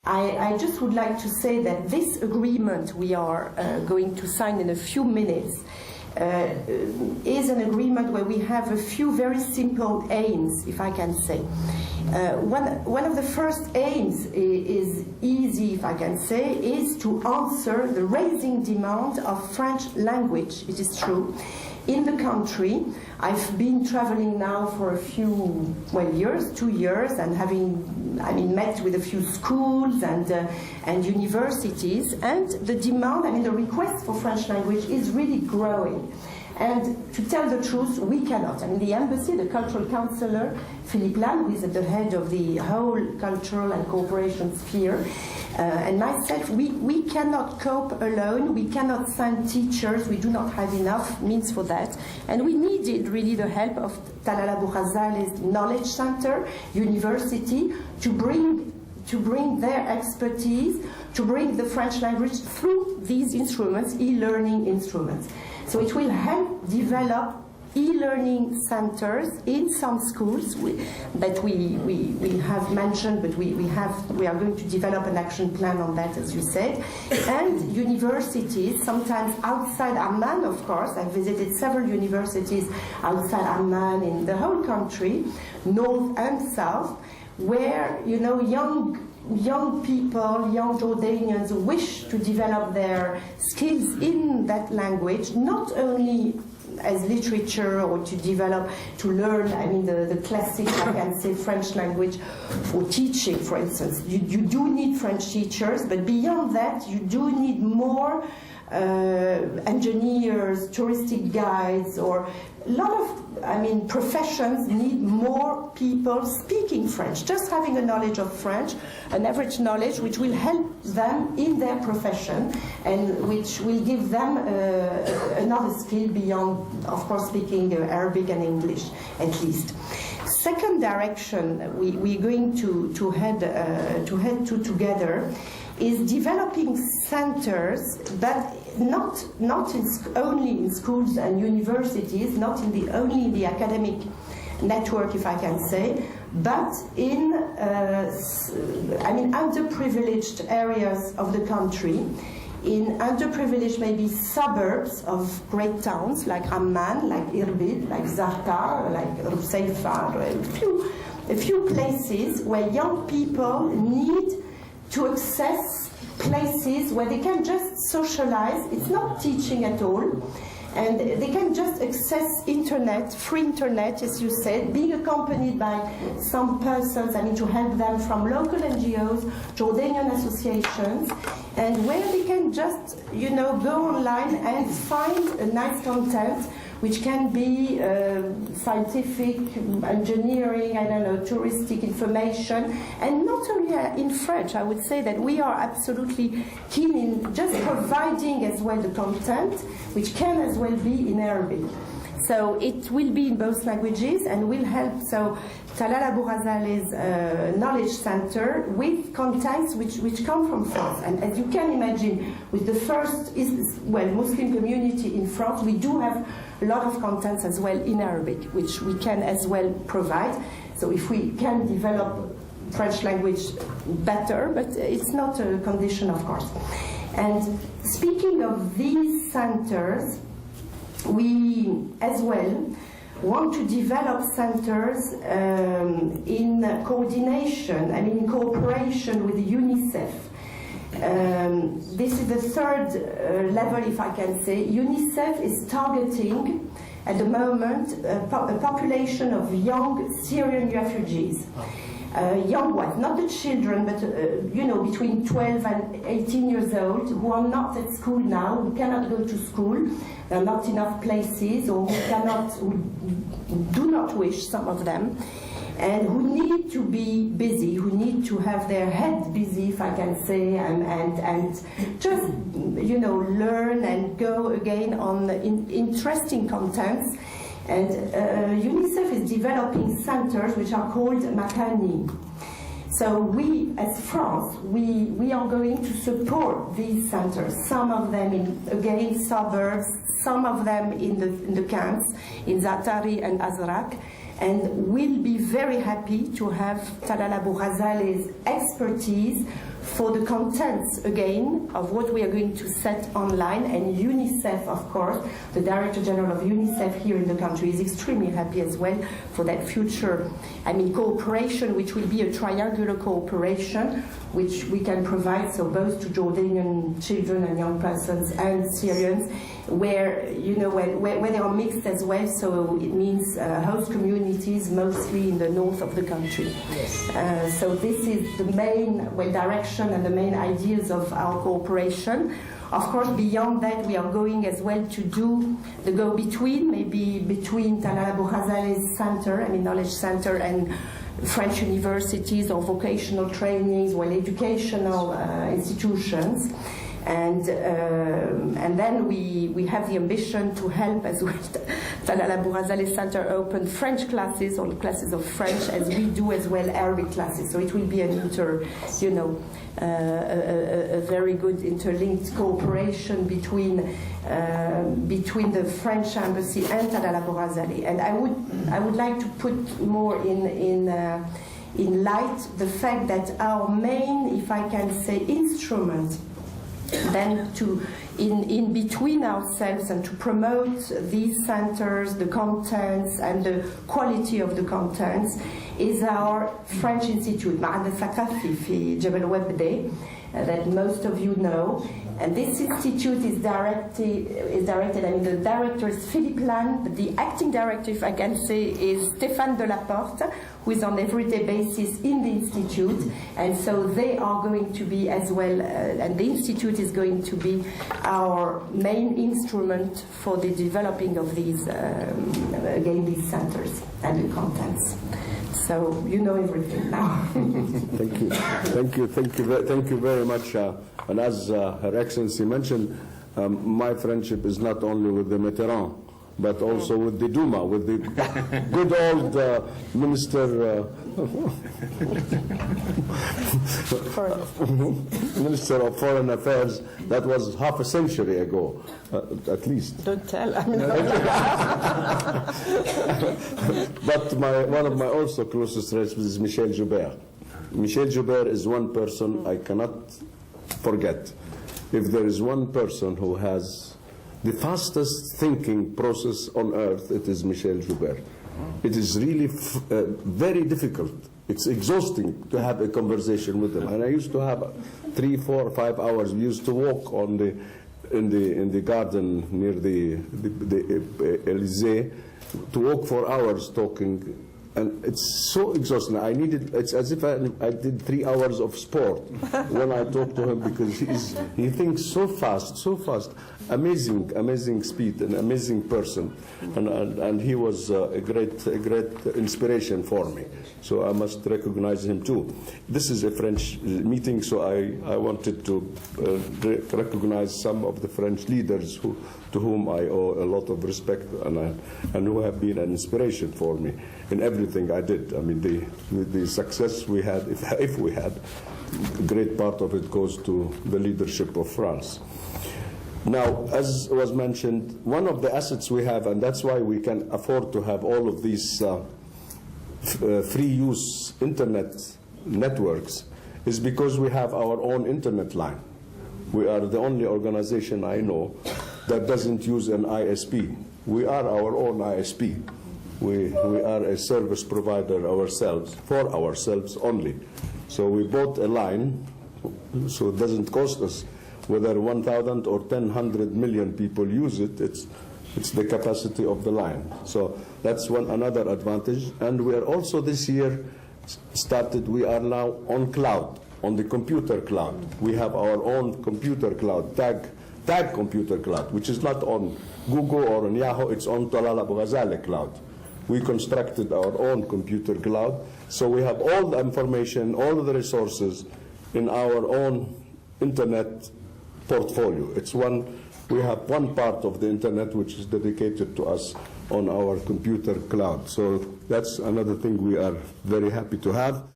I just would like to say that this agreement we are going to sign in a few minutes is an agreement where we have a few very simple aims, if I can say. One of the first aims is easy, if I can say, is to answer the rising demand of French language. It is true. In the country, I've been traveling now for a few years, 2 years, and met with a few schools and universities, and the demand, the request for French language is really growing. And to tell the truth, we cannot. The embassy, the cultural counselor, Philippe Lannes, who is at the head of the whole cultural and cooperation sphere, and myself, we cannot cope alone. We cannot send teachers. We do not have enough means for that. And we needed really the help of Talal Abu-Ghazaleh Knowledge Center, university, to bring their expertise, to bring the French language through these instruments, e-learning instruments. So it will help develop e-learning centers in some schools that we have mentioned, but we are going to develop an action plan on that, as you said, and universities, sometimes outside Amman, of course. I visited several universities outside Amman in the whole country, north and south, where young people, young Jordanians wish to develop their skills in that language, not only as literature or to learn, the classic, I can say, French language for teaching, for instance. You do need French teachers, but beyond that, you do need more engineers, touristic guides, or a lot of professions need more people speaking French. Just having a knowledge of French, an average knowledge, which will help them in their profession and which will give them another skill beyond, of course, speaking Arabic and English, at least. Second direction we're going to head to together is developing centers, but not only in schools and universities, not only in the academic network, if I can say, but in underprivileged areas of the country, in underprivileged maybe suburbs of great towns like Amman, like Irbil, like Zarqa, like Rusayfa, a few places where young people need to access places where they can just socialize. It's not teaching at all, and they can just access internet, free internet, as you said, being accompanied by some persons, to help them from local NGOs, Jordanian associations, and where they can just, go online and find a nice content, which can be scientific, engineering, touristic information, and not only in French. I would say that we are absolutely keen in just providing as well the content, which can as well be in Arabic. So it will be in both languages and will help. So Talal Abu-Ghazaleh's Knowledge Center with contents which come from France. And as you can imagine, with the first Muslim community in France, we do have a lot of contents as well in Arabic, which we can as well provide. So if we can develop French language better, but it's not a condition, of course. And speaking of these centers, we as well want to develop centers in coordination, in cooperation with UNICEF. This is the third level, if I can say. UNICEF is targeting, at the moment, a population of young Syrian refugees. Young ones, not the children, but between 12 and 18 years old, who are not at school now, who cannot go to school. There are not enough places, or who do not wish, some of them, and who need to be busy, who need to have their head busy, if I can say, and just learn and go again on interesting contents. And UNICEF is developing centers which are called Makani. So we, as France, we are going to support these centers. Some of them in, suburbs, some of them in the camps, in Zatari and Azraq. And we'll be very happy to have Talal Abu-Ghazaleh's expertise for the contents, again, of what we are going to set online. And UNICEF, of course, the Director General of UNICEF here in the country is extremely happy as well for that future, cooperation, which will be a triangular cooperation, which we can provide, so both to Jordanian children and young persons and Syrians, where, where they are mixed as well, so it means host communities, mostly in the north of the country. Yes. So this is the main direction and the main ideas of our cooperation. Of course, beyond that, we are going as well to do the go-between, maybe between Talal Abu-Ghazaleh Center, Knowledge Center, and French universities or vocational trainings or educational institutions. And then we have the ambition to help as well Talal Abu-Ghazaleh Center open French classes or classes of French, as we do as well Arabic classes. So it will be an a very good interlinked cooperation between the French embassy and Talal Abu-Ghazaleh. And I would like to put more in light the fact that our main, if I can say, instrument then to in between ourselves and to promote these centers, the contents and the quality of the contents, is our French Institute, معهد الثقافي في جبل وبدة, that most of you know. And this institute is directed, the director is Philippe Lannes, but the acting director, if I can say, is Stéphane Delaporte, who is on everyday basis in the institute. And so they are going to be as well, and the institute is going to be our main instrument for the developing of these, again, these centers and the contents. So you know everything now. Thank you very much. And as Her Excellency mentioned, my friendship is not only with the Mitterrand, but also with the Duma, with the good old Minister Minister of Foreign Affairs. That was half a century ago, at least. Don't tell. But one of my also closest friends is Michel Joubert. Michel Joubert is one person I cannot forget. If there is one person who has the fastest thinking process on earth, it is Michel Joubert. It is really very difficult. It's exhausting to have a conversation with him. And I used to have 3, 4, 5 hours. We used to walk on in the garden near the Élysée, to walk for hours talking. And it's so exhausting. It's as if I did 3 hours of sport when I talk to him, because he thinks so fast, so fast. Amazing speed, an amazing person. And he was a great inspiration for me. So I must recognize him too. This is a French meeting, so I wanted to recognize some of the French leaders to whom I owe a lot of respect, and who have been an inspiration for me in everything I did. I mean, the success we had, if we had, a great part of it goes to the leadership of France. Now, as was mentioned, one of the assets we have, and that's why we can afford to have all of these free-use internet networks, is because we have our own internet line. We are the only organization I know that doesn't use an ISP. We are our own ISP. We are a service provider ourselves, for ourselves only. So we bought a line, so it doesn't cost us. Whether 1,000 or 1,000 million people use it, it's the capacity of the line. So that's another advantage. And we are also this year we are now on cloud, on the computer cloud. We have our own computer cloud, TAG computer cloud, which is not on Google or on Yahoo, it's on Talal Abu-Ghazaleh cloud. We constructed our own computer cloud, so we have all the information, all the resources in our own internet portfolio. We have one part of the internet which is dedicated to us on our computer cloud. So that's another thing we are very happy to have.